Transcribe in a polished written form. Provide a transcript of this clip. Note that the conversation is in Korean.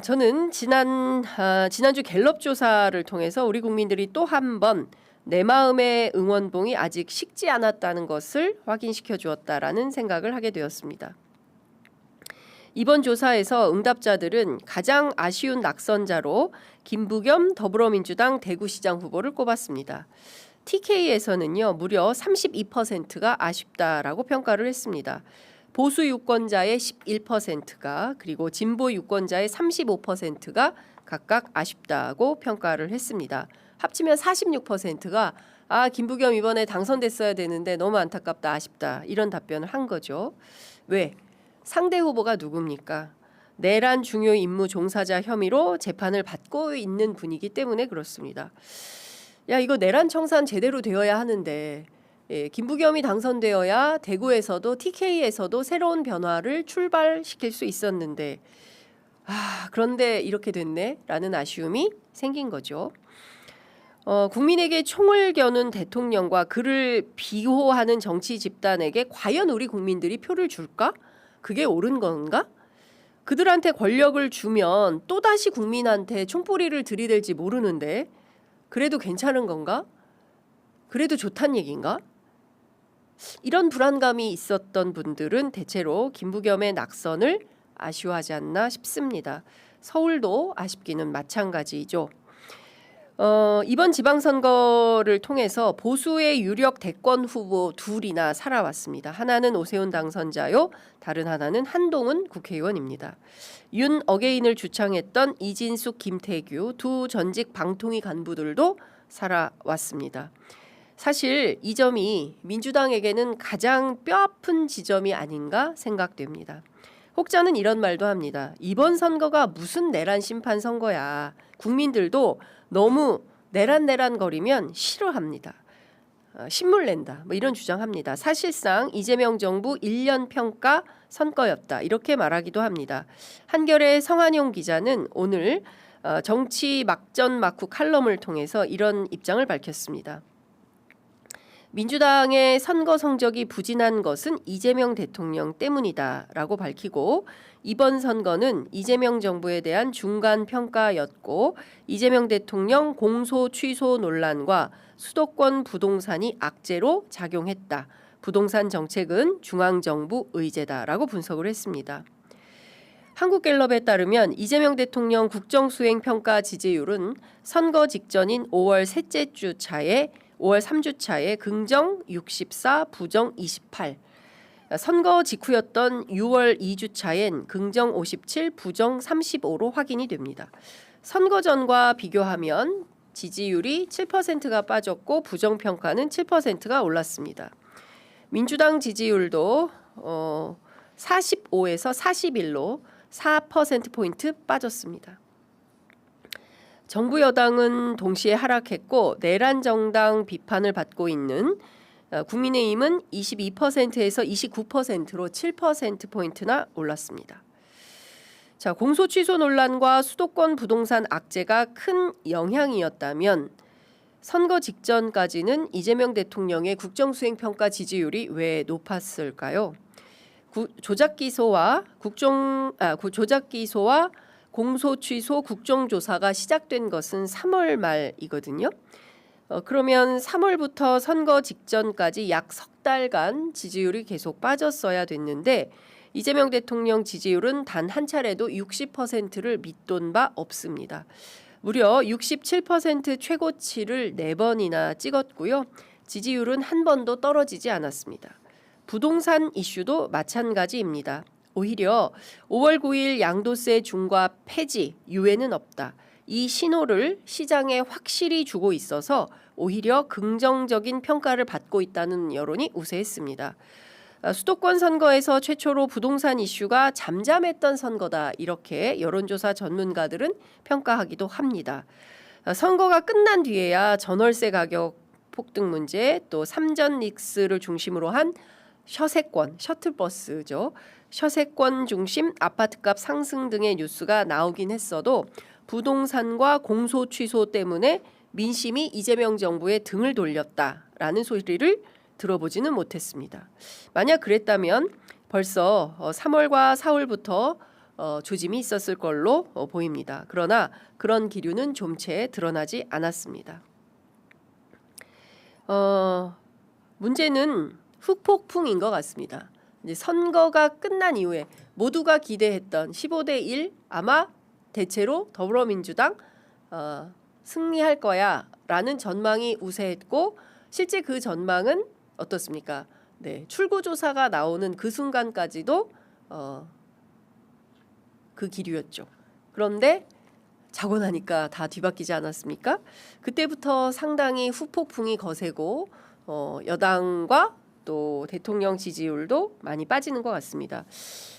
저는 지난주 갤럽 조사를 통해서 우리 국민들이 또 한 번 내 마음의 응원봉이 아직 식지 않았다는 것을 확인시켜 주었다라는 생각을 하게 되었습니다. 이번 조사에서 응답자들은 가장 아쉬운 낙선자로 김부겸 더불어민주당 대구시장 후보를 꼽았습니다. TK에서는요, 무려 32%가 아쉽다라고 평가를 했습니다. 보수 유권자의 11%가 그리고 진보 유권자의 35%가 각각 아쉽다고 평가를 했습니다. 합치면 46%가 김부겸 이번에 당선됐어야 되는데 너무 안타깝다, 아쉽다 이런 답변을 한 거죠. 왜? 상대 후보가 누굽니까? 내란 중요 임무 종사자 혐의로 재판을 받고 있는 분이기 때문에 그렇습니다. 이거 내란 청산 제대로 되어야 하는데 김부겸이 당선되어야 대구에서도 TK에서도 새로운 변화를 출발시킬 수 있었는데 그런데 이렇게 됐네 라는 아쉬움이 생긴 거죠. 국민에게 총을 겨눈 대통령과 그를 비호하는 정치 집단에게 과연 우리 국민들이 표를 줄까? 그게 옳은 건가? 그들한테 권력을 주면 또다시 국민한테 총뿌리를 들이댈지 모르는데 그래도 괜찮은 건가? 그래도 좋단 얘기인가? 이런 불안감이 있었던 분들은 대체로 김부겸의 낙선을 아쉬워하지 않나 싶습니다. 서울도 아쉽기는 마찬가지죠. 이번 지방선거를 통해서 보수의 유력 대권 후보 둘이나 살아왔습니다. 하나는 오세훈 당선자요, 다른 하나는 한동훈 국회의원입니다. 윤 어게인을 주창했던 이진숙, 김태규 두 전직 방통위 간부들도 살아왔습니다. 사실 이 점이 민주당에게는 가장 뼈아픈 지점이 아닌가 생각됩니다. 혹자는 이런 말도 합니다. 이번 선거가 무슨 내란 심판 선거야. 국민들도 너무 내란 거리면 싫어합니다. 신물 낸다. 이런 주장합니다. 사실상 이재명 정부 1년 평가 선거였다. 이렇게 말하기도 합니다. 한겨레 성한용 기자는 오늘 정치 막전 막후 칼럼을 통해서 이런 입장을 밝혔습니다. 민주당의 선거 성적이 부진한 것은 이재명 대통령 때문이다라고 밝히고 이번 선거는 이재명 정부에 대한 중간 평가였고 이재명 대통령 공소 취소 논란과 수도권 부동산이 악재로 작용했다. 부동산 정책은 중앙정부 의제다라고 분석을 했습니다. 한국갤럽에 따르면 이재명 대통령 국정수행평가 지지율은 선거 직전인 5월 셋째 주 차에 5월 3주 차에 긍정 64, 부정 28. 선거 직후였던 6월 2주 차엔 긍정 57, 부정 35로 확인이 됩니다. 선거 전과 비교하면 지지율이 7%가 빠졌고 부정 평가는 7%가 올랐습니다. 민주당 지지율도 45에서 41로 4%포인트 빠졌습니다. 정부 여당은 동시에 하락했고 내란 정당 비판을 받고 있는 국민의힘은 22%에서 29%로 7%포인트나 올랐습니다. 자, 공소 취소 논란과 수도권 부동산 악재가 큰 영향이었다면 선거 직전까지는 이재명 대통령의 국정수행평가 지지율이 왜 높았을까요? 조작 기소와 공소 취소 국정조사가 시작된 것은 3월 말이거든요. 그러면 3월부터 선거 직전까지 약 석 달간 지지율이 계속 빠졌어야 됐는데 이재명 대통령 지지율은 단 한 차례도 60%를 밑돈 바 없습니다. 무려 67% 최고치를 4번이나 찍었고요. 지지율은 한 번도 떨어지지 않았습니다. 부동산 이슈도 마찬가지입니다. 오히려 5월 9일 양도세 중과 폐지, 유예는 없다. 이 신호를 시장에 확실히 주고 있어서 오히려 긍정적인 평가를 받고 있다는 여론이 우세했습니다. 수도권 선거에서 최초로 부동산 이슈가 잠잠했던 선거다. 이렇게 여론조사 전문가들은 평가하기도 합니다. 선거가 끝난 뒤에야 전월세 가격 폭등 문제, 또 삼전 릭스를 중심으로 한 셔세권, 셔틀버스죠. 셔세권 중심 아파트값 상승 등의 뉴스가 나오긴 했어도 부동산과 공소 취소 때문에 민심이 이재명 정부에 등을 돌렸다라는 소리를 들어보지는 못했습니다. 만약 그랬다면 벌써 3월과 4월부터 조짐이 있었을 걸로 보입니다. 그러나 그런 기류는 좀채 드러나지 않았습니다. 문제는 후폭풍인 것 같습니다. 이제 선거가 끝난 이후에 모두가 기대했던 15대 1 아마 대체로 더불어민주당 승리할 거야라는 전망이 우세했고 실제 그 전망은 어떻습니까? 네, 출구조사가 나오는 그 순간까지도 그 기류였죠. 그런데 자고 나니까 다 뒤바뀌지 않았습니까? 그때부터 상당히 후폭풍이 거세고 여당과 또 대통령 지지율도 많이 빠지는 것 같습니다.